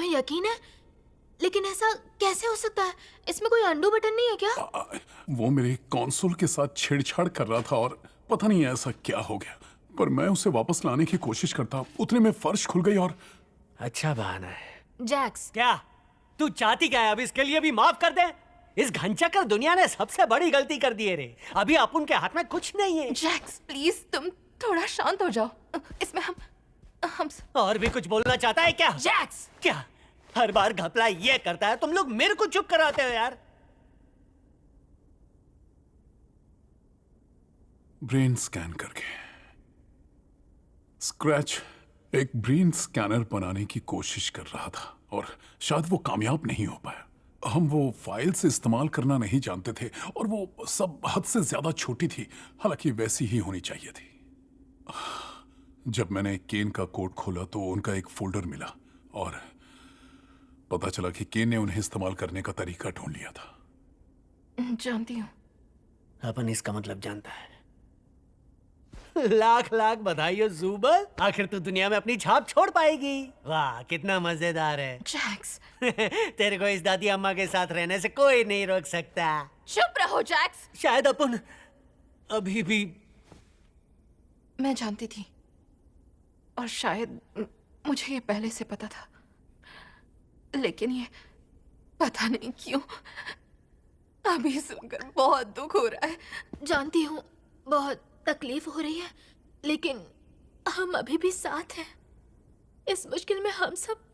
तुम्हें यकीन है? लेकिन ऐसा कैसे हो सकता है? इसमें कोई अंडू बटन नहीं है क्या? वो मेरे कॉन्सोल के साथ छेड़छाड़ कर रहा था और पता नहीं ऐसा क्या हो गया, पर मैं उसे वापस लाने की कोशिश करता, उतने में फर्श खुल गई और अच्छा बहाना है। जैक्स, क्या तू चाहती क्या है? अब इसके लिए भी माफ कर दे? इस घंचाकर दुनिया ने सबसे बड़ी गलती कर दी है रे। अभी अपन के हाथ में कुछ नहीं है। जैक्स प्लीज तुम थोड़ा शांत हो जाओ। इसमें हम और भी कुछ बोलना चाहता है क्या? जैक्स! क्या हर बार घपला ये करता है? तुम लोग मेरे को चुप कराते हो यार। ब्रेन स्कैन करके स्क्रैच एक ब्रेन स्कैनर बनाने की कोशिश कर रहा था और शायद वो कामयाब नहीं हो पाया। हम वो फाइल से इस्तेमाल करना नहीं जानते थे और वो सब हद से ज्यादा छोटी थी, हालांकि वैसी ही होनी चाहिए थी। जब मैंने केन का कोड खोला तो उनका एक फोल्डर मिला और पता चला कि केन ने उन्हें इस्तेमाल करने का तरीका ढूंढ लिया था। जानती हूँ। अपन इसका मतलब जानता है। लाख लाख बधाई हो ज़ुबल, आखिर तू दुनिया में अपनी छाप छोड़ पाएगी। वाह कितना मजेदार है। जैक्स! तेरे को इस दादी अम्मा के साथ रहने से कोई नहीं रोक सकता। चुप रहो जैक्स! शायद अपन अभी भी। मैं जानती थी और शायद मुझे ये पहले से पता था, लेकिन ये पता नहीं क्यों अभी सुनकर बहुत दुख हो रहा है। जानती हूँ बहुत तकलीफ हो रही है, लेकिन हम अभी भी साथ हैं। इस मुश्किल में हम सब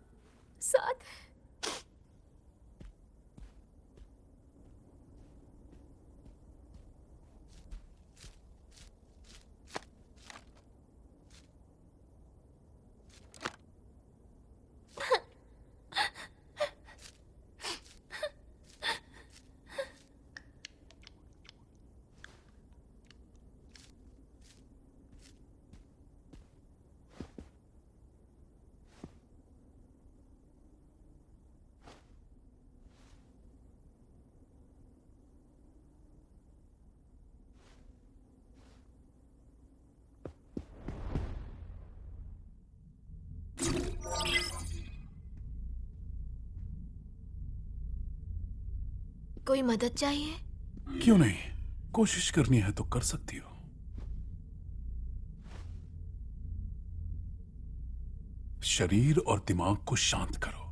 साथ हैं। कोई मदद चाहिए? क्यों नहीं, कोशिश करनी है तो कर सकती हो। शरीर और दिमाग को शांत करो,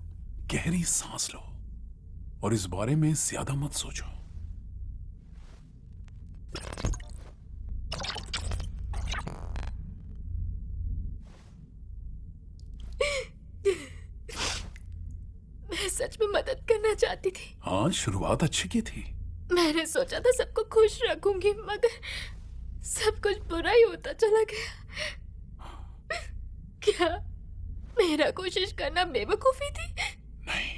गहरी सांस लो और इस बारे में ज्यादा मत सोचो। मैं सच में मदद करना चाहती थी। हाँ, शुरुआत अच्छी की थी। मैंने सोचा था सबको खुश रखूंगी, मगर सब कुछ बुरा ही होता चला गया। क्या मेरा कोशिश करना बेवकूफी थी? नहीं,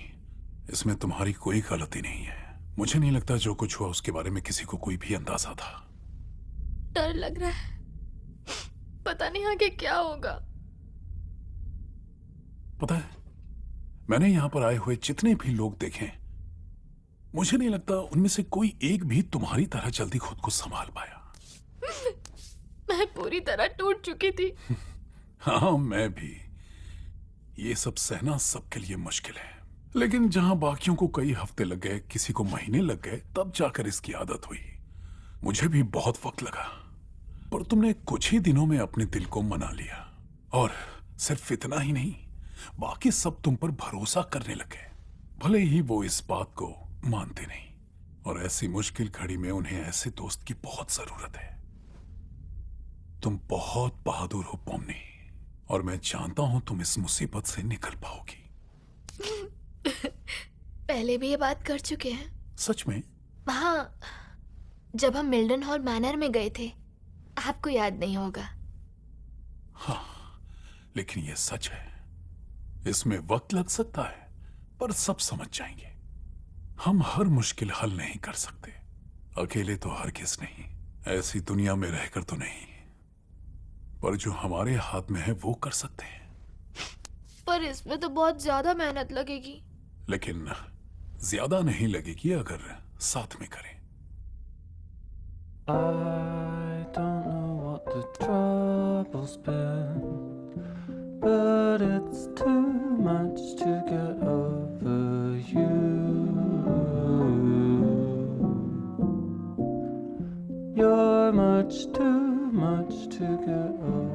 इसमें तुम्हारी कोई गलती नहीं है। मुझे नहीं लगता जो कुछ हुआ उसके बारे में किसी को कोई भी अंदाजा था। डर लग रहा है, पता नहीं आगे क्या होगा। पता है, मैंने यहां पर आए हुए जितने भी लोग देखे, मुझे नहीं लगता उनमें से कोई एक भी तुम्हारी तरह जल्दी खुद को संभाल पाया। मैं पूरी तरह टूट चुकी थी। हाँ, मैं भी। ये सब सहना सबके लिए मुश्किल है, लेकिन जहां बाकियों को कई हफ्ते लग गए, किसी को महीने लग गए, तब जाकर इसकी आदत हुई। मुझे भी बहुत वक्त लगा, पर तुमने कुछ ही दिनों में अपने दिल को मना लिया। और सिर्फ इतना ही नहीं, बाकी सब तुम पर भरोसा करने लगे, भले ही वो इस बात को मानते नहीं। और ऐसी मुश्किल घड़ी में उन्हें ऐसे दोस्त की बहुत जरूरत है। तुम बहुत बहादुर हो पोमनी, और मैं जानता हूं तुम इस मुसीबत से निकल पाओगी। पहले भी ये बात कर चुके हैं। सच में? हाँ, जब हम मिल्डन हॉल मैनर में गए थे। आपको याद नहीं होगा। हाँ, लेकिन ये सच है। इसमें वक्त लग सकता है, पर सब समझ जाएंगे। हम हर मुश्किल हल नहीं कर सकते, अकेले तो हरगिज नहीं। ऐसी दुनिया में रहकर तो नहीं, पर जो हमारे हाथ में है वो कर सकते हैं। पर इसमें तो बहुत ज्यादा मेहनत लगेगी। लेकिन ज्यादा नहीं लगेगी अगर साथ में करें। I don't know what the trouble's been, but it's too much to get over you. You're much too much to get over.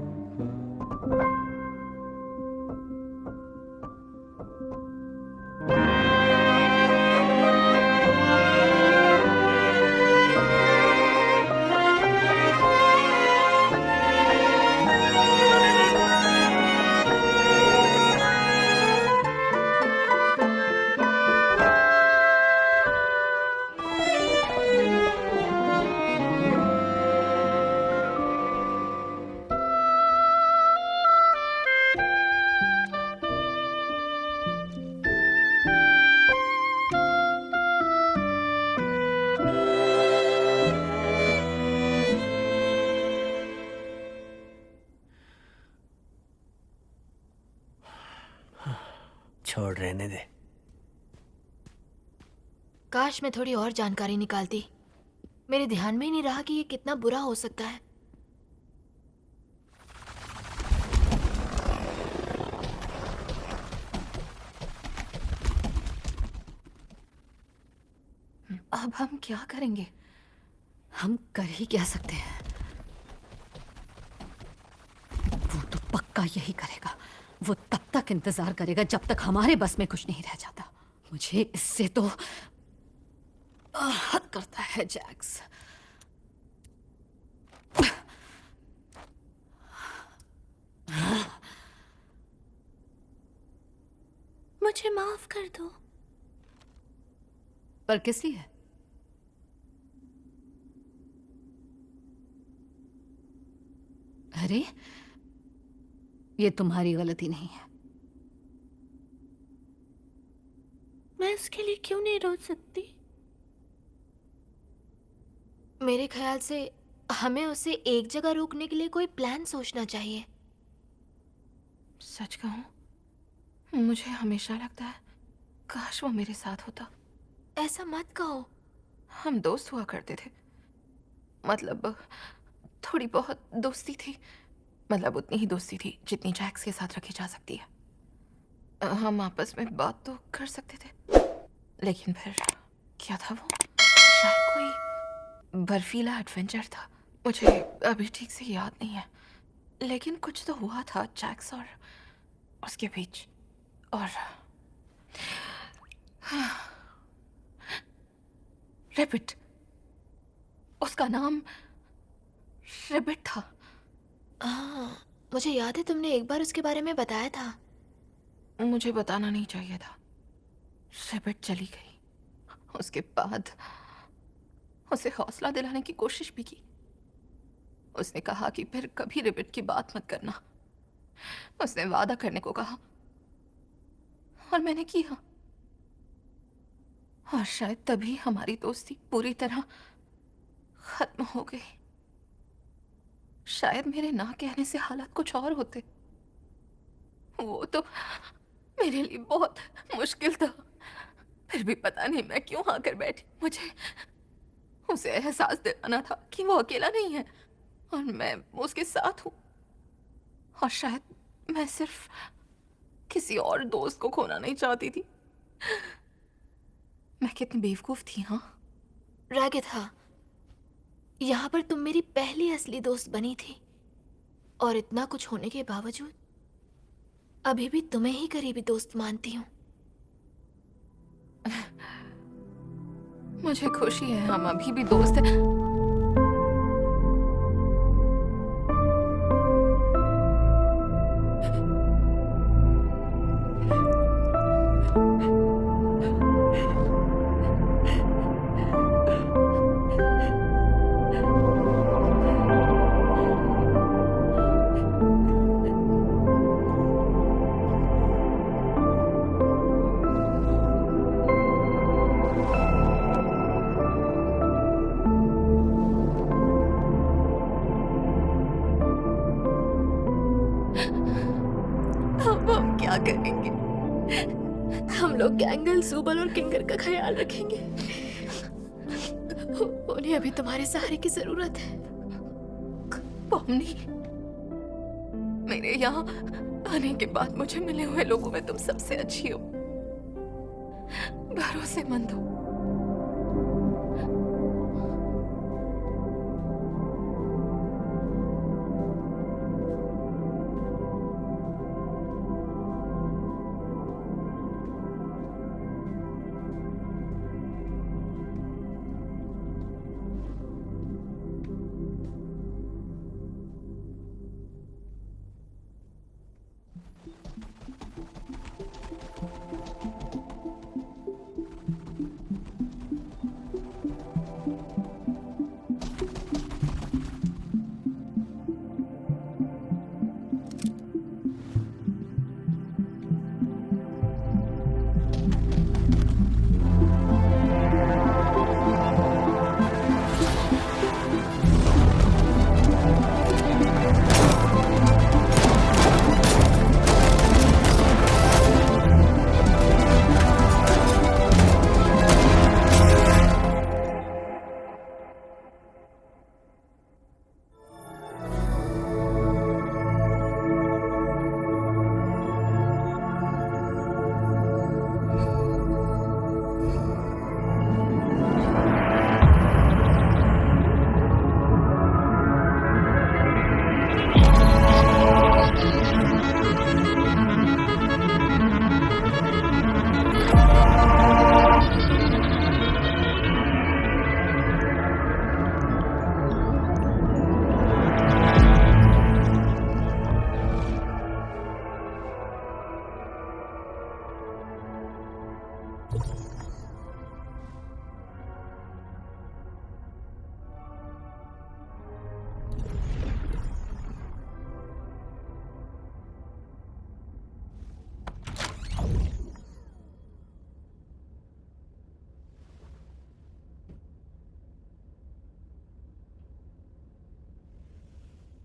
छोड़ रहने दे। काश मैं थोड़ी और जानकारी निकालती। मेरे ध्यान में ही नहीं रहा कि ये कितना बुरा हो सकता है। अब हम क्या करेंगे? हम कर ही क्या सकते हैं? वो तो पक्का यही करेगा। वो तब तक इंतजार करेगा जब तक हमारे बस में कुछ नहीं रह जाता। मुझे इससे तो हद करता है जैक्स। मुझे माफ कर दो। पर किस लिए? अरे ये तुम्हारी गलती नहीं है। मैं इसके लिए क्यों नहीं रो सकती? मेरे ख्याल से हमें उसे एक जगह रोकने के लिए कोई प्लान सोचना चाहिए। सच कहूं, मुझे हमेशा लगता है काश वो मेरे साथ होता। ऐसा मत कहो। हम दोस्त हुआ करते थे। मतलब थोड़ी बहुत दोस्ती थी। मतलब उतनी ही दोस्ती थी जितनी जैक्स के साथ रखी जा सकती है। हम आपस में बात तो कर सकते थे, लेकिन फिर क्या था वो? शायद कोई बर्फीला एडवेंचर था। मुझे अभी ठीक से याद नहीं है, लेकिन कुछ तो हुआ था जैक्स और उसके बीच। और रैबिट, उसका नाम रैबिट था। मुझे याद है तुमने एक बार उसके बारे में बताया था। मुझे बताना नहीं चाहिए था। रैबिट चली गई। उसके बाद उसे हौसला दिलाने की कोशिश भी की। उसने कहा कि फिर कभी रैबिट की बात मत करना। उसने वादा करने को कहा और मैंने किया। और शायद तभी हमारी दोस्ती पूरी तरह खत्म हो गई। शायद मेरे ना कहने से हालात कुछ और होते। वो तो मेरे लिए बहुत मुश्किल था। फिर भी पता नहीं मैं क्यों आकर बैठी। मुझे उसे एहसास दिलाना था कि वो अकेला नहीं है और मैं उसके साथ हूं। और शायद मैं सिर्फ किसी और दोस्त को खोना नहीं चाहती थी। मैं कितनी बेवकूफ थी। हाँ रैगिद, हाँ, यहाँ पर तुम मेरी पहली असली दोस्त बनी थी और इतना कुछ होने के बावजूद अभी भी तुम्हें ही करीबी दोस्त मानती हूँ। मुझे खुशी है हम अभी भी दोस्त हैं। अब हम क्या करेंगे? हम लोग गैंगल, सूबल और किंगर का ख्याल रखेंगे। उन्हें अभी तुम्हारे सहारे की जरूरत है। पॉमनी, मेरे यहाँ आने के बाद मुझे मिले हुए लोगों में तुम सबसे अच्छी हो, भरोसेमंद हो।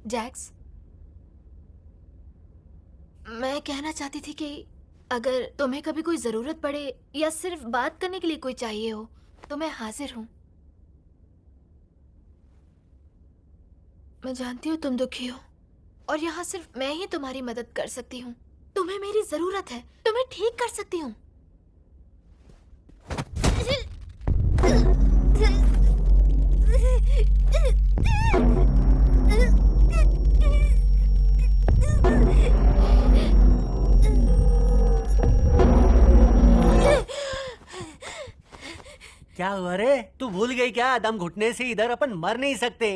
जैक्स, मैं कहना चाहती थी कि अगर तुम्हें कभी कोई जरूरत पड़े या सिर्फ बात करने के लिए कोई चाहिए हो तो मैं हाजिर हूं। मैं जानती हूँ तुम दुखी हो और यहाँ सिर्फ मैं ही तुम्हारी मदद कर सकती हूँ। तुम्हें मेरी जरूरत है, तुम्हें ठीक कर सकती हूँ। क्या हुआ रे? तू भूल गई क्या? दम घुटने से इधर अपन मर नहीं सकते।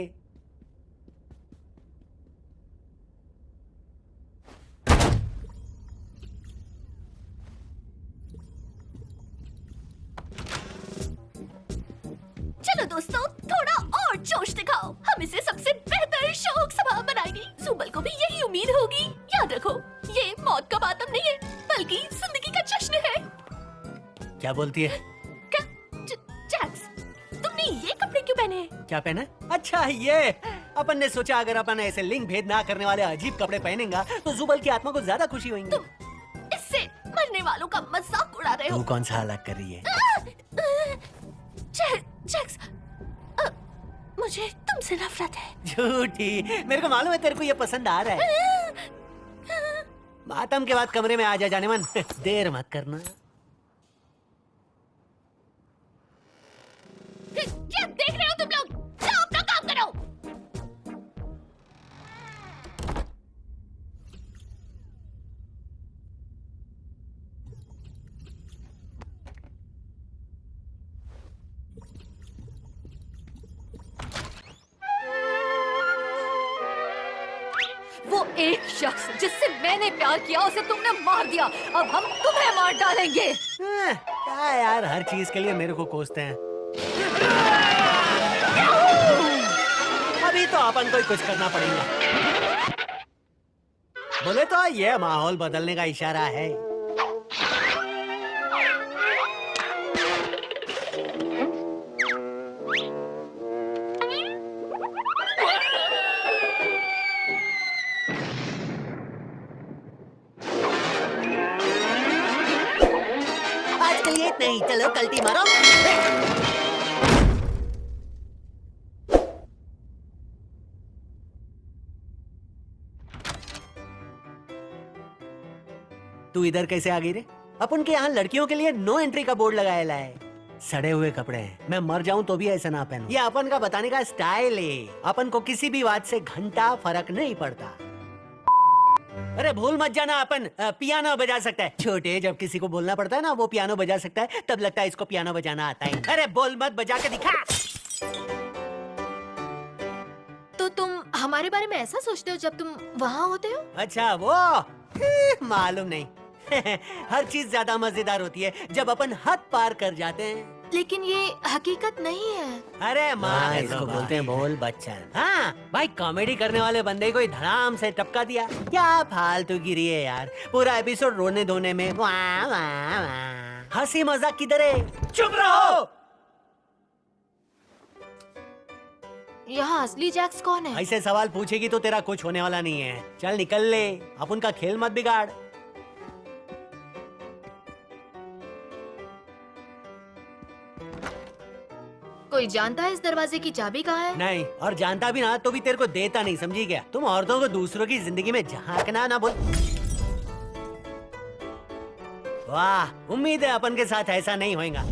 चलो दोस्तों, थोड़ा और जोश दिखाओ। हम इसे सबसे बेहतर शौक सभा बनाएंगे। सुबल को भी यही उम्मीद होगी। याद रखो, ये मौत का मातम नहीं है, बल्कि जिंदगी का जश्न है। क्या बोलती है? जैक्स, तुमने ये कपड़े क्यों पहने हैं? क्या पहना? अच्छा, ये अपन ने सोचा अगर अपन ऐसे लिंग भेद ना करने वाले अजीब कपड़े पहनेगा तो जुबल की आत्मा को ज्यादा खुशी होगी। तुम इससे मरने वालों का मजाक उड़ा रहे हो। तू कौन सा हालत कर रही है? जैक्स, मुझे तुमसे नफरत है। झूठी, मेरे को मालूम है तेरे को ये पसंद आ रहा है। मातम के बाद कमरे में आ जा जाने मन। देर मत करना। क्या देख रहे हो तुम लोग? जाओ अपना काम करो। वो एक शख्स जिससे मैंने प्यार किया उसे तुमने मार दिया, अब हम तुम्हें मार डालेंगे। क्या यार, हर चीज के लिए मेरे को कोसते हैं। अभी तो अपन को ही कुछ करना पड़ेगा। बोले तो ये माहौल बदलने का इशारा है। आजकल ये नहीं, चलो कल्टी मारो। तू इधर कैसे आ गई रे? अपन के यहाँ लड़कियों के लिए नो एंट्री का बोर्ड लगाया है। सड़े हुए कपड़े हैं, मैं मर जाऊं तो भी ऐसा ना पहनूं। ये अपन का बताने का स्टाइल है। अपन को किसी भी बात से घंटा फर्क नहीं पड़ता। अरे भूल मत जाना, अपन पियानो बजा सकता है। छोटे जब किसी को बोलना पड़ता है ना वो पियानो बजा सकता है, तब लगता है इसको पियानो बजाना आता है। अरे बोल मत, बजा के दिखा। तो तुम हमारे बारे में ऐसा सोचते हो जब तुम वहाँ होते हो? अच्छा वो मालूम नहीं। हर चीज ज्यादा मजेदार होती है जब अपन हद पार कर जाते हैं। लेकिन ये हकीकत नहीं है। अरे माँ, इसको बोलते हैं बोल बच्चन। हाँ भाई, कॉमेडी करने वाले बंदे को ही धड़ाम से टपका दिया। क्या फालतू गिरी है यार, पूरा एपिसोड रोने धोने में। वाह वाह वाह, हंसी मजाक किधर है? चुप रहो। यहाँ असली जैक्स कौन है? ऐसे सवाल पूछेगी तो तेरा कुछ होने वाला नहीं है। चल निकल ले, अपन का खेल मत बिगाड़। कोई जानता है इस दरवाजे की चाबी कहाँ है? नहीं, और जानता भी ना तो भी तेरे को देता नहीं, समझी क्या? तुम औरतों को दूसरों की जिंदगी में झांकना ना बोल। वाह, उम्मीद है अपन के साथ ऐसा नहीं होएगा।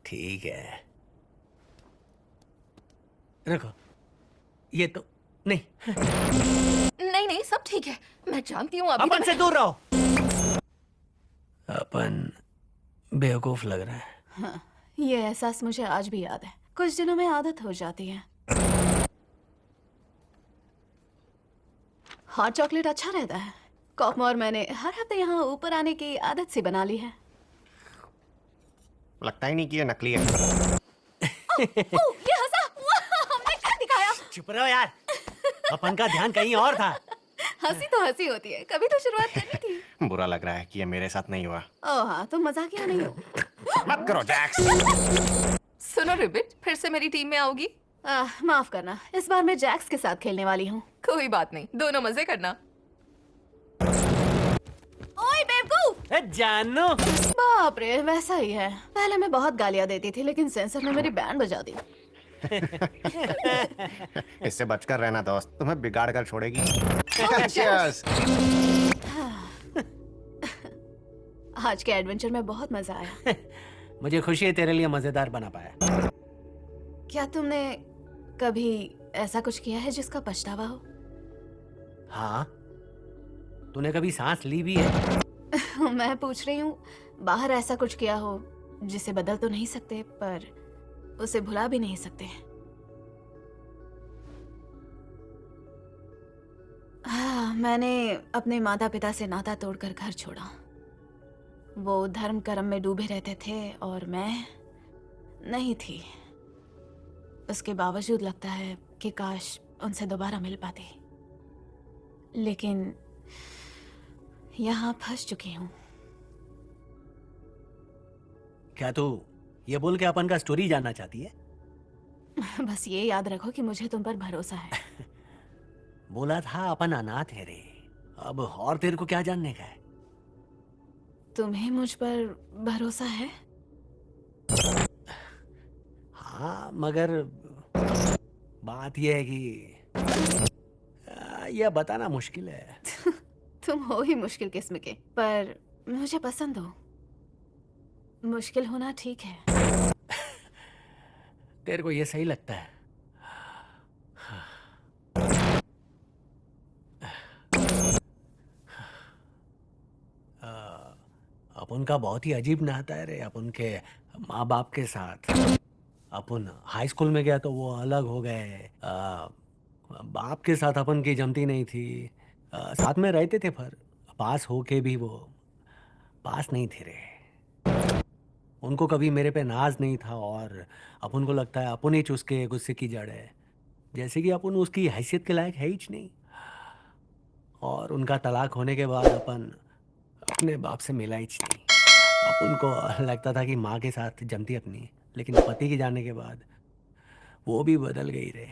ठीक है, रखो। ये तो नहीं, नहीं नहीं, सब ठीक है। मैं जानती हूँ अभी अपन तो से दूर रहो। अपन बेवकूफ लग रहा है। हाँ, ये एहसास मुझे आज भी याद है। कुछ दिनों में आदत हो जाती है। हॉट चॉकलेट अच्छा रहता है। कॉकम और मैंने हर हफ्ते यहाँ ऊपर आने की आदत सी बना ली है। लगता ही नहीं कि ये नकली है। ओह, ये हंसा। हमने क्या दिखाया? चुप रहो यार, अपन का ध्यान कहीं और था। हंसी तो हंसी होती है, कभी तो शुरुआत करनी थी। बुरा लग रहा है कि ये मेरे साथ नहीं हुआ। ओह हाँ, तुम मजाकिया नहीं हो। मत करो जैक्स। सुनो रिबिट, फिर से मेरी टीम में आओगी? माफ करना, इस बार मैं जैक्स के साथ खेलने वाली हूँ। कोई बात नहीं, दोनों मजे करना। ओए बेवकूफ! जानू, बाप रे, वैसा ही है। पहले मैं बहुत गालियां देती थी, लेकिन सेंसर ने मेरी बैंड बजा दी। इससे बचकर रहना दोस्त, तुम्हें बिगाड़ कर छोड़ेगी। Cheers. आज के एडवेंचर में बहुत मजा आया। मुझे खुशी है तेरे लिए मजेदार बना पाया। क्या तुमने कभी ऐसा कुछ किया है जिसका पछतावा हो? हाँ, तूने कभी सांस ली भी है? मैं पूछ रही हूँ, बाहर ऐसा कुछ किया हो जिसे बदल तो नहीं सकते पर उसे भुला भी नहीं सकते। हाँ, मैंने अपने माता पिता से नाता तोड़कर घर छोड़ा। वो धर्म कर्म में डूबे रहते थे और मैं नहीं थी। उसके बावजूद लगता है कि काश उनसे दोबारा मिल पाती, लेकिन यहाँ फंस चुकी हूँ। क्या तू ये बोल के अपन का स्टोरी जानना चाहती है? बस ये याद रखो कि मुझे तुम पर भरोसा है। बोला था अपन अनाथ है रे, अब और तेरे को क्या जानने का है? तुम्हें मुझ पर भरोसा है? हाँ, मगर बात यह है कि यह बताना मुश्किल है। तुम हो ही मुश्किल किस्म के, पर मुझे पसंद हो। मुश्किल होना ठीक है। तेरे को ये सही लगता है? अपन का बहुत ही अजीब नाता है रे अपन के माँ बाप के साथ। अपन हाई स्कूल में गया तो वो अलग हो गए। बाप के साथ अपन की जमती नहीं थी। साथ में रहते थे पर पास होके भी वो पास नहीं थे रे। उनको कभी मेरे पे नाज नहीं था और अपन को लगता है अपन ही उसके गुस्से की जड़ है, जैसे कि अपन उसकी हैसियत के लायक है ही नहीं। और उनका तलाक होने के बाद अपन अपने बाप से मिला ही नहीं। अपन को लगता था कि माँ के साथ जमती अपनी, लेकिन पति के जाने के बाद वो भी बदल गई रे।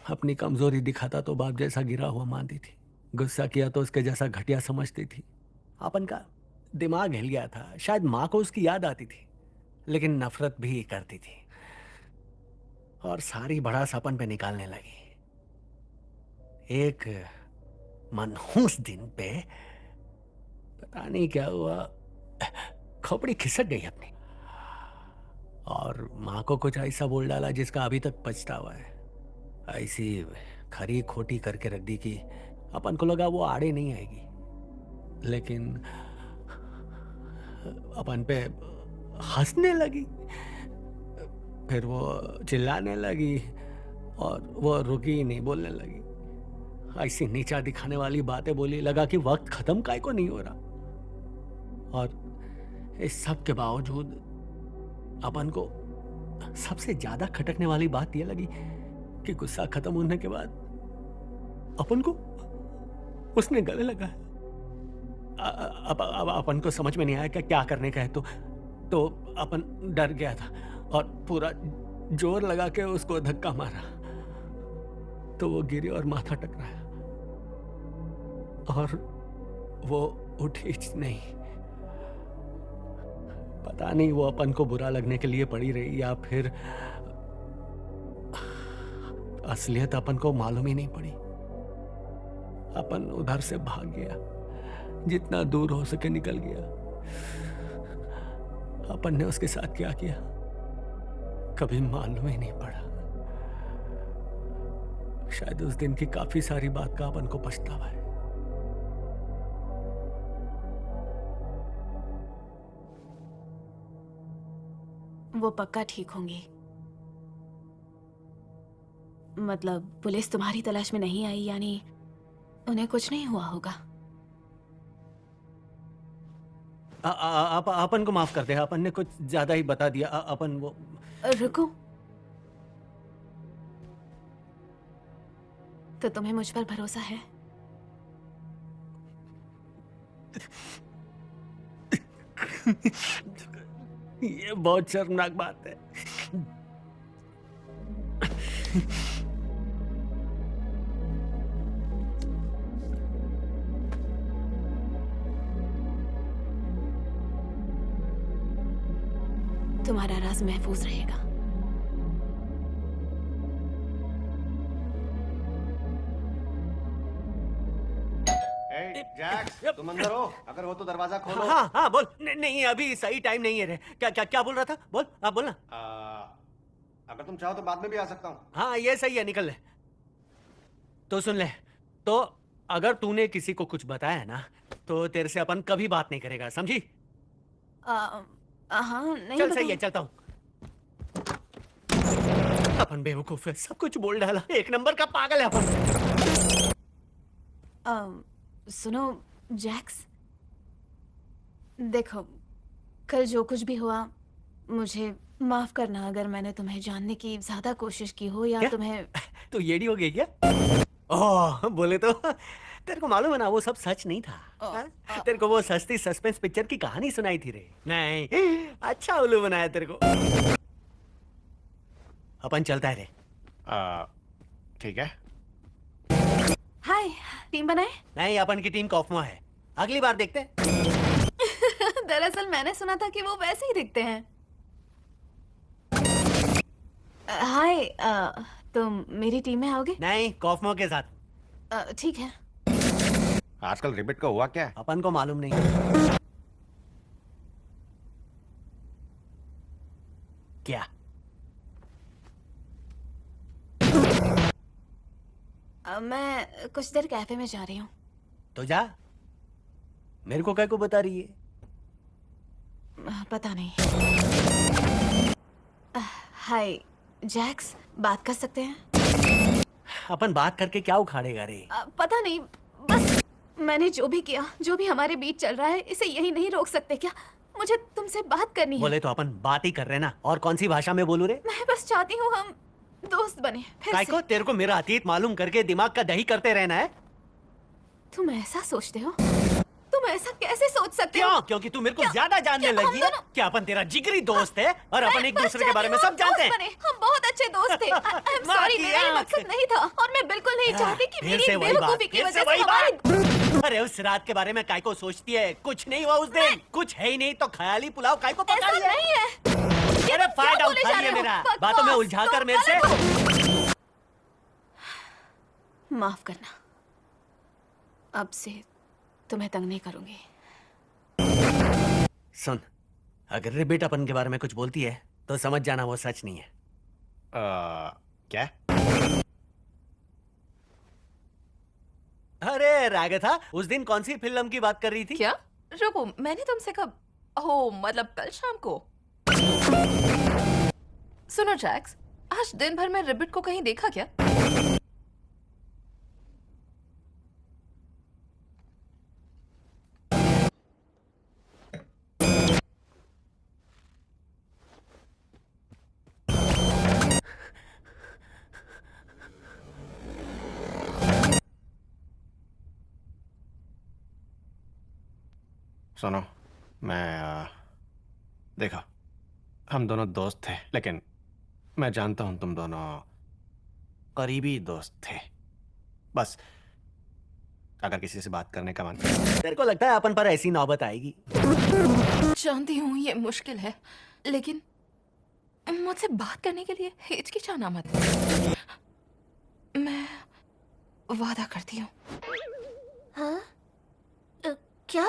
अपनी कमजोरी दिखाता तो बाप जैसा गिरा हुआ मानती थी, गुस्सा किया तो उसके जैसा घटिया समझती थी। अपन का दिमाग हिल गया था। शायद माँ को उसकी याद आती थी, लेकिन नफरत भी करती थी और सारी भड़ास अपन पे निकालने लगी। एक मनहूस दिन पे पता नहीं क्या हुआ, खोपड़ी खिसक गई अपनी और माँ को कुछ ऐसा बोल डाला जिसका अभी तक पछतावा है। ऐसी खरी खोटी करके रख दी कि अपन को लगा वो आड़े नहीं आएगी, लेकिन अपन पे हंसने लगी। फिर वो चिल्लाने लगी और वो रुकी ही नहीं, बोलने लगी। ऐसी नीचा दिखाने वाली बातें बोली, लगा कि वक्त खत्म काहे को नहीं हो रहा। और इस सब के बावजूद अपन को सबसे ज्यादा खटकने वाली बात यह लगी कि गुस्सा खत्म होने के बाद अपन को उसने गले लगाया। अब अपन को समझ में नहीं आया कि क्या करने का है, तो अपन डर गया था और पूरा जोर लगा के उसको धक्का मारा तो वो गिरी और माथा टकराया और वो उठी नहीं। पता नहीं वो अपन को बुरा लगने के लिए पड़ी रही या फिर असलियत अपन को मालूम ही नहीं पड़ी। अपन उधर से भाग गया, जितना दूर हो सके निकल गया। अपन ने उसके साथ क्या किया कभी मालूम ही नहीं पड़ा। शायद उस दिन की काफी सारी बात का अपन को पछतावा है। वो पक्का ठीक होंगी। मतलब पुलिस तुम्हारी तलाश में नहीं आई, यानी उन्हें कुछ नहीं हुआ होगा। अपन को माफ कर दे, अपन ने कुछ ज्यादा ही बता दिया। अपन वो रुको, तो तुम्हें मुझ पर भरोसा है? ये बहुत शर्मनाक बात है। तुम्हारा राज महफूज रहेगा। जैक्स, तुम अंदर हो? अगर हो तो दरवाजा खोलो। हाँ हाँ बोल। नहीं अभी सही टाइम नहीं है रे। क्या क्या क्या बोल रहा था? बोल। हाँ बोल ना। अगर तुम चाहो तो बाद में भी आ सकता हूँ। हाँ ये सही है, निकल ले। तो सुन ले, तो अगर तूने किसी को कुछ बताया ना तो तेरे से अपन कभी बात नहीं करेगा, समझी? हाँ नहीं चल सही है, चलता हूँ। अपन बेवकूफ है, सब कुछ बोल डाला। एक नंबर का पागल है अपन। सुनो जैक्स, देखो कल जो कुछ भी हुआ मुझे माफ करना अगर मैंने तुम्हें जानने की ज्यादा कोशिश की हो या क्या? तुम्हें तो येड़ी हो गई क्या? ओह बोले तो तेरे को मालूम है ना वो सब सच नहीं था। हाँ? तेरे को वो सस्ती सस्पेंस पिक्चर की कहानी सुनाई थी रे। नहीं, अच्छा उल्लू बनाया तेरे को। अपन चलता है रे। ठीक है। हाय, टीम बनाए? नहीं, अपन की टीम कॉफमा है, अगली बार देखते हैं। दरअसल मैंने सुना था कि वो वैसे ही दिखते हैं। हाय, तुम मेरी टीम में आओगे? नहीं, कॉफमा के साथ। ठीक है। आजकल रिबिट का हुआ क्या है? अपन को मालूम नहीं। क्या? मैं कुछ देर कैफे में जा रही हूँ। तो जा, मेरे को क्या को बता रही है? पता नहीं। हाय जैक्स, बात कर सकते हैं? अपन बात करके क्या उखाड़ेगा रे? पता नहीं, बस मैंने जो भी किया, जो भी हमारे बीच चल रहा है, इसे यही नहीं रोक सकते क्या? मुझे तुमसे बात करनी है। बोले तो अपन बात ही कर रहे ना, और कौन सी भाषा में बोलूं रे? मैं बस चाहती हूँ हम दोस्त बने फिर काय से। को तेरे को मेरा अतीत मालूम करके दिमाग का दही करते रहना है? तुम ऐसा सोचते हो? तुम ऐसा कैसे सोच सकते हो? क्यों? क्योंकि तू मेरे को ज्यादा जानने क्या हम लगी है? दोनों- क्या अपन तेरा जिगरी दोस्त है और अपन मैं एक बस दूसरे के बारे में चाहती सब हूँ जानते हम हैं? दोस्त बने। हम बहुत अच्छे दोस्त थे। आई एम माँ सॉरी, की मेरा ये आँख। मकसद नहीं था और मैं बिल्कुल नहीं चाहती कि फिर मेरी से वही बात, बेवकूफी की फिर वजह से से वही हमारे बात। अरे उस रात के बारे में काय को सोचती है? कुछ नहीं हुआ उस दिन, कुछ है ही नहीं तो ख्याली पुलाव काय को पका ऐसा लिया? नहीं है। अरे फायदा क्या बोले उठा जा लिया रहे हो? मेरा, बकवास, बातों में उलझा कर तुम मेरे से। गलत हो। माफ करना, अब से तुम्हें तंग नहीं करूंगी। सुन, अगर रिबिट अपन के बारे में कुछ बोलती है तो समझ जाना वो सच नहीं है। क्या? अरे रागथा, उस दिन कौन सी फिल्म की बात कर रही थी? क्या? रुको, मैंने तुमसे कब? ओह, मतलब कल शाम को। सुनो जैक्स, आज दिन भर में रिबिट को कहीं देखा क्या? सुनो, मैं देखो, हम दोनों दोस्त थे, लेकिन मैं जानता हूं तुम दोनों करीबी दोस्त थे। बस अगर किसी से बात करने का मन तेरे को लगता है अपन पर ऐसी नौबत आएगी? जानती हूँ ये मुश्किल है, लेकिन मुझसे बात करने के लिए हिचकिचाना मत। मैं वादा करती हूँ। हाँ? क्या?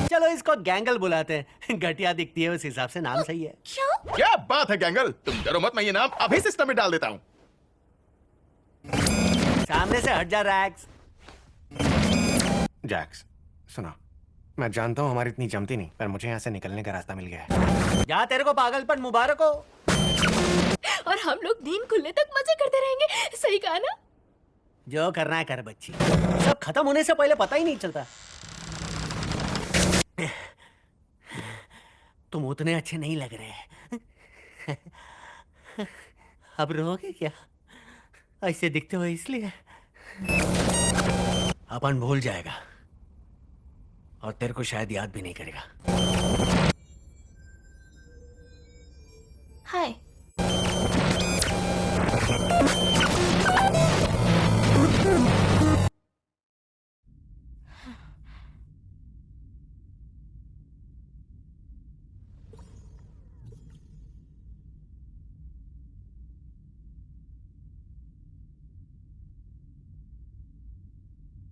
चलो इसको गैंगल बुलाते हैं, घटिया दिखती है उस हिसाब से नाम सही है। क्या? क्या बात है गैंगल, तुम डरो मत, मैं ये नाम अभी सिस्टम में डाल देता हूँ। सामने से हट जा रैक्स। जैक्स, सुनो, मैं जानता हूँ हमारी इतनी जमती नहीं, पर मुझे यहाँ से निकलने का रास्ता मिल गया है। जा, तेरे को पागलपन मुबारक हो। और हम लोग नींद खुलने तक मजे करते रहेंगे, सही कहा ना? जो करना है कर बच्ची, सब खत्म होने से पहले पता ही नहीं चलता। तुम उतने अच्छे नहीं लग रहे। अब रोगे क्या? ऐसे दिखते हो इसलिए। अपन भूल जाएगा और तेरे को शायद याद भी नहीं करेगा। हाय।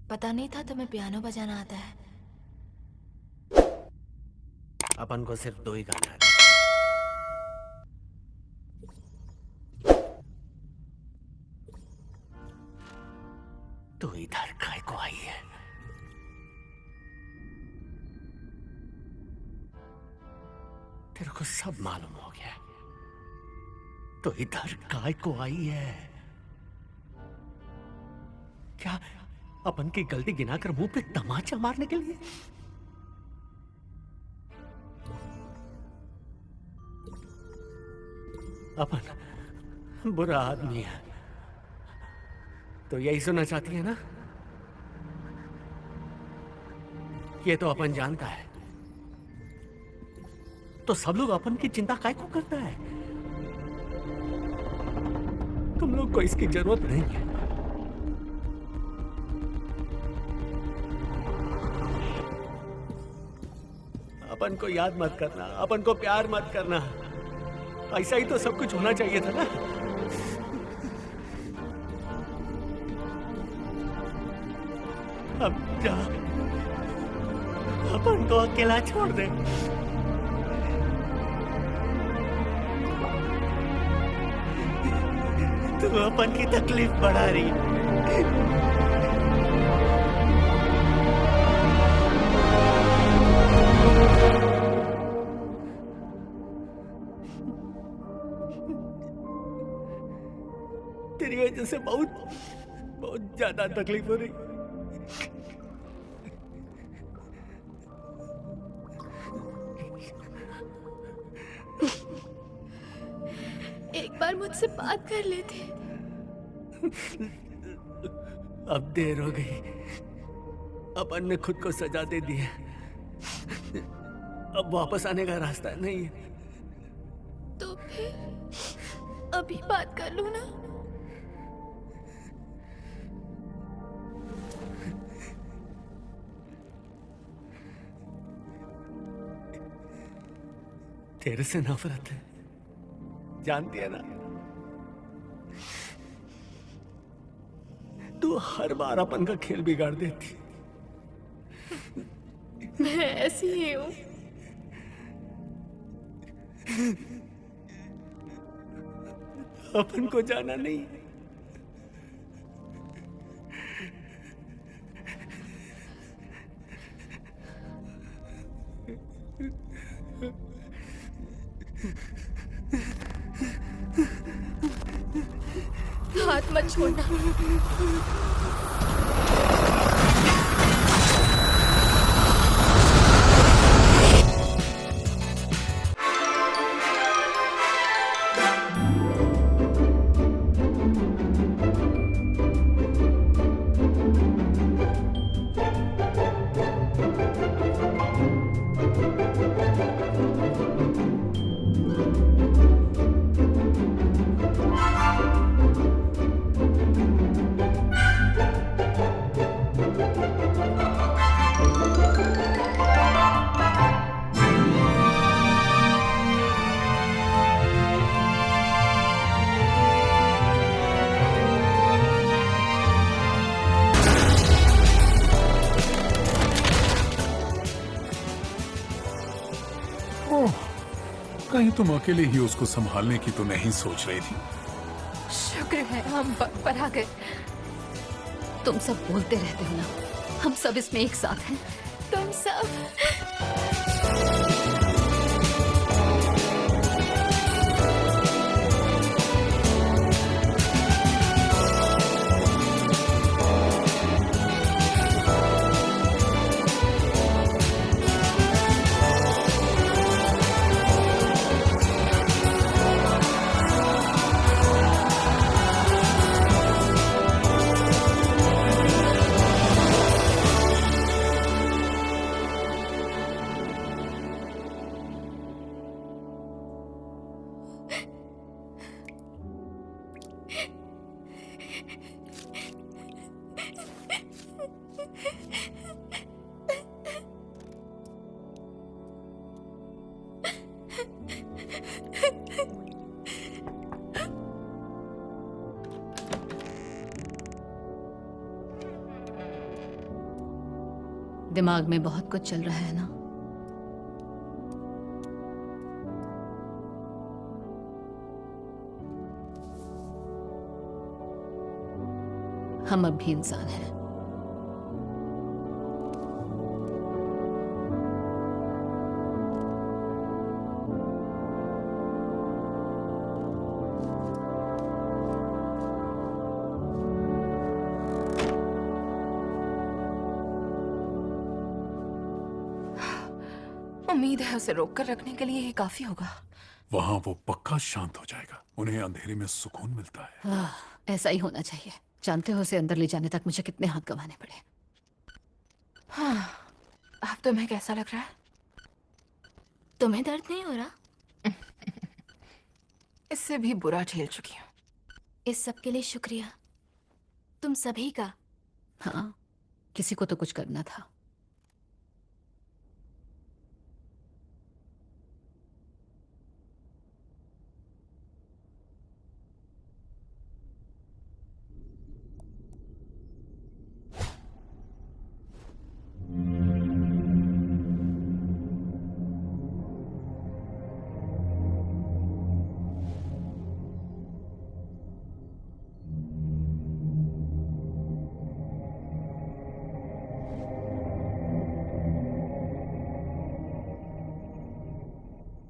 पता नहीं था तुम्हें पियानो बजाना आता है। अपन को सिर्फ 2 ही गाना आता है। तू इधर काय को आई है? तेरे को सब मालूम हो गया। तो इधर काय को आई है? क्या अपन की गलती गिनाकर मुंह पे तमाचा मारने के लिए? अपन बुरा आदमी है तो यही सुनना चाहती है ना? ये तो अपन जानता है, तो सब लोग अपन की चिंता काय को करता है? तुम लोग को इसकी जरूरत नहीं है। अपन को याद मत करना, अपन को प्यार मत करना। ऐसा ही तो सब कुछ होना चाहिए था ना? अब जा, अपन को अकेला छोड़ दे। तू अपन की तकलीफ बढ़ा रही। तेरी वजह से बहुत बहुत ज्यादा तकलीफ हो रही। एक बार मुझसे बात कर लेते। अब देर हो गई, अपन ने खुद को सजा दे दी है। अब वापस आने का रास्ता नहीं है। तो फिर अभी बात कर लो ना। तेरे से नफरत है, जानती है ना? तू हर बार अपन का खेल बिगाड़ देती। मैं ऐसी ही हूँ। अपन को जाना नहीं। हाथ मत छोड़ना। कहीं तुम अकेले ही उसको संभालने की तो नहीं सोच रही थी? शुक्र है हम वक्त पर आ गए। तुम सब बोलते रहते हो ना, हम सब इसमें एक साथ हैं। तुम सब दिमाग में बहुत कुछ चल रहा है ना। हम अब भी इंसान हैं। उम्मीद है उसे रोक कर रखने के लिए ये काफी होगा। वहां वो पक्का शांत हो जाएगा। उन्हें अंधेरे में सुकून मिलता है। ऐसा ही होना चाहिए। जानते हो उसे अंदर ले जाने तक मुझे कितने हाथ गंवाने पड़े। हाँ, अब तुम्हें कैसा लग रहा है? तुम्हें दर्द नहीं हो रहा? इससे भी बुरा झेल चुकी हूँ। इस सब के लिए शुक्रिया, तुम सभी का। हाँ, किसी को तो कुछ करना था।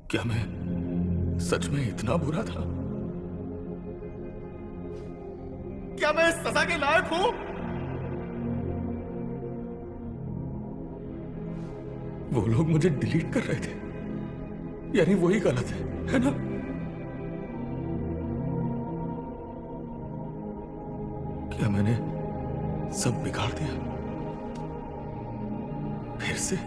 क्या मैं सच में इतना बुरा था? क्या मैं इस सजा के लायक हूं? वो लोग मुझे डिलीट कर रहे थे, यानी वही गलत है ना? क्या मैंने सब बिगाड़ दिया फिर से?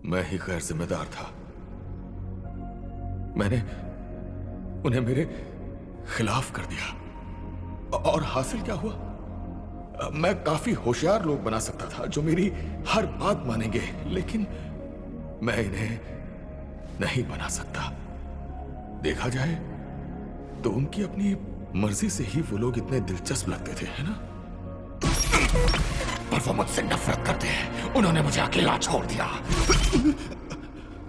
मैं ही गैर जिम्मेदार था। मैंने उन्हें मेरे खिलाफ कर दिया और हासिल क्या हुआ? मैं काफी होशियार लोग बना सकता था जो मेरी हर बात मानेंगे, लेकिन मैं इन्हें नहीं बना सकता। देखा जाए तो उनकी अपनी मर्जी से ही वो लोग इतने दिलचस्प लगते थे, है ना? पर वो मुझसे नफरत करते हैं। उन्होंने मुझे अकेला छोड़ दिया।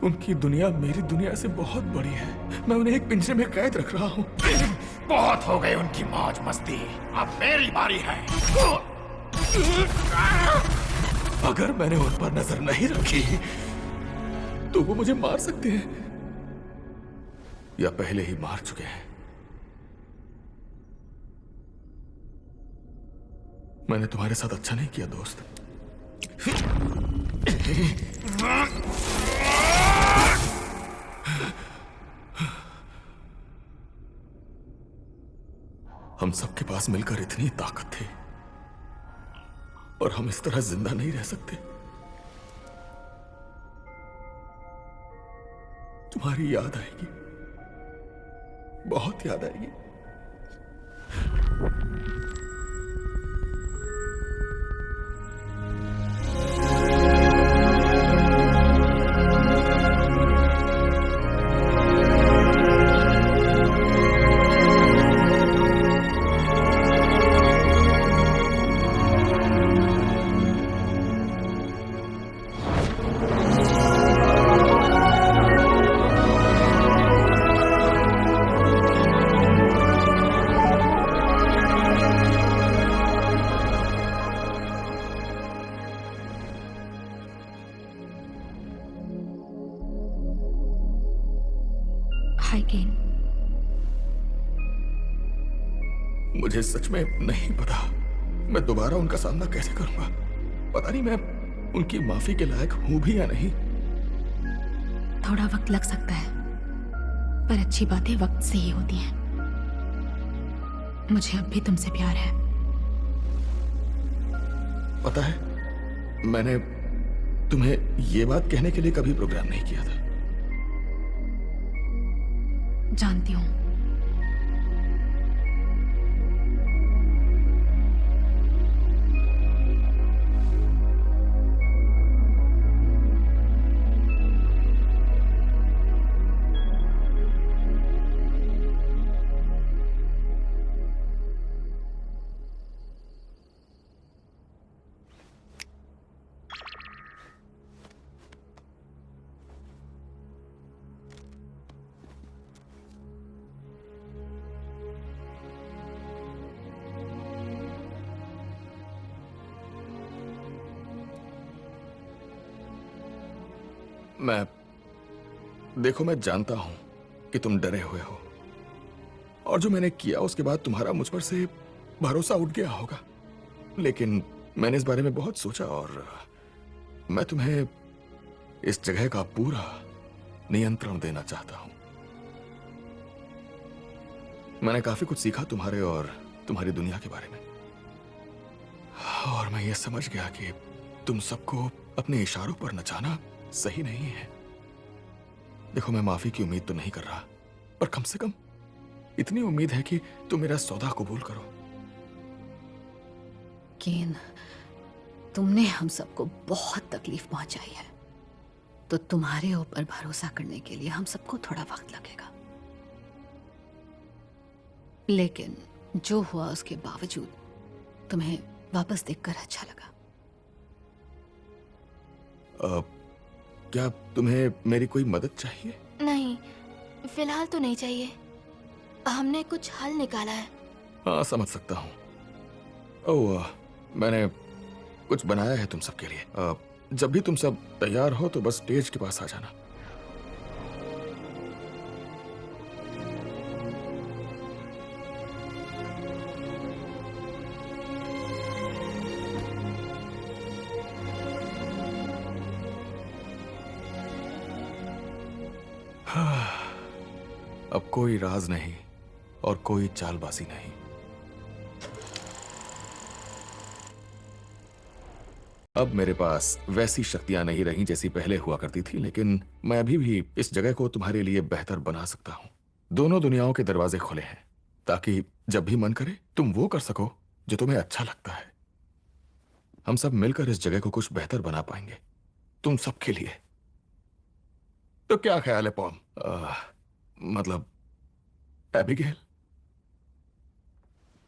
उनकी दुनिया मेरी दुनिया से बहुत बड़ी है। मैं उन्हें एक पिंजरे में कैद रख रहा हूँ। बहुत हो गई उनकी मौज मस्ती, अब मेरी बारी है। अगर मैंने उन पर नजर नहीं रखी तो वो मुझे मार सकते हैं, या पहले ही मार चुके हैं। मैंने तुम्हारे साथ अच्छा नहीं किया दोस्त। हम सबके पास मिलकर इतनी ताकत थी और हम इस तरह जिंदा नहीं रह सकते। तुम्हारी याद आएगी, बहुत याद आएगी। हाय केन। मुझे सच में नहीं पता मैं दोबारा उनका सामना कैसे करूंगा। पता नहीं मैं उनकी माफी के लायक हूं भी या नहीं। थोड़ा वक्त लग सकता है, पर अच्छी बातें वक्त से ही होती हैं। मुझे अब भी तुमसे प्यार है। पता है, मैंने तुम्हें ये बात कहने के लिए कभी प्रोग्राम नहीं किया था। जानती हूँ। देखो, मैं जानता हूं कि तुम डरे हुए हो, और जो मैंने किया उसके बाद तुम्हारा मुझ पर से भरोसा उठ गया होगा। लेकिन मैंने इस बारे में बहुत सोचा और मैं तुम्हें इस जगह का पूरा नियंत्रण देना चाहता हूं। मैंने काफी कुछ सीखा तुम्हारे और तुम्हारी दुनिया के बारे में, और मैं ये समझ गया कि तुम सबको अपने इशारों पर नचाना सही नहीं है। देखो, मैं माफी की उम्मीद तो नहीं कर रहा, पर कम से कम इतनी उम्मीद है कि तुम मेरा सौदा कबूल करो। केन, तुमने हम सबको बहुत तकलीफ पहुंचाई है, तो तुम्हारे ऊपर भरोसा करने के लिए हम सबको थोड़ा वक्त लगेगा। लेकिन जो हुआ उसके बावजूद तुम्हें वापस देखकर अच्छा लगा। क्या तुम्हें मेरी कोई मदद चाहिए? नहीं, फिलहाल तो नहीं चाहिए। हमने कुछ हल निकाला है। हाँ, समझ सकता हूँ। ओह, मैंने कुछ बनाया है तुम सबके लिए। जब भी तुम सब तैयार हो तो बस स्टेज के पास आ जाना। अब कोई राज नहीं और कोई चालबाजी नहीं। अब मेरे पास वैसी शक्तियां नहीं रही जैसी पहले हुआ करती थी, लेकिन मैं अभी भी इस जगह को तुम्हारे लिए बेहतर बना सकता हूं। दोनों दुनियाओं के दरवाजे खुले हैं ताकि जब भी मन करे तुम वो कर सको जो तुम्हें अच्छा लगता है। हम सब मिलकर इस जगह को कुछ बेहतर बना पाएंगे, तुम सबके लिए। तो क्या ख्याल है पॉम? मतलब एबिगेल?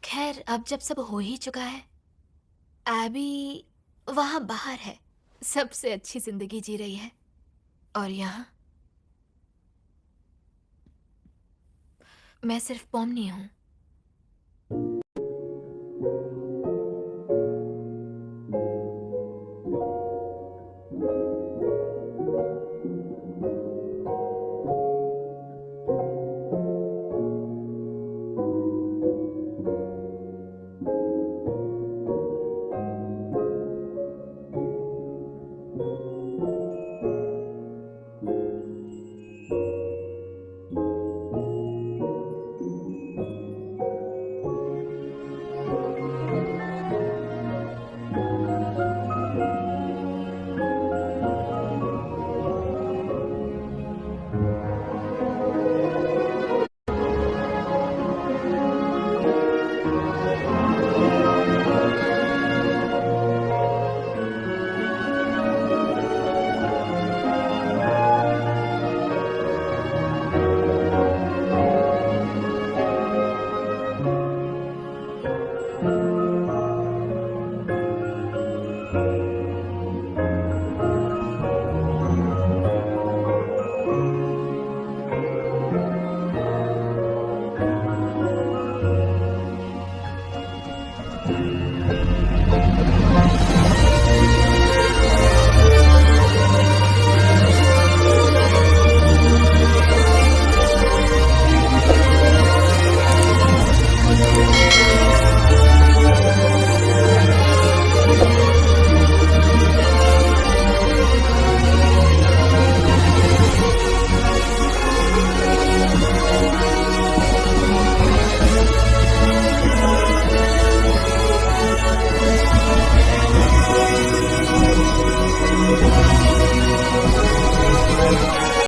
खैर, अब जब सब हो ही चुका है, एबी वहां बाहर है, सबसे अच्छी जिंदगी जी रही है, और यहाँ मैं सिर्फ पॉम नहीं हूं।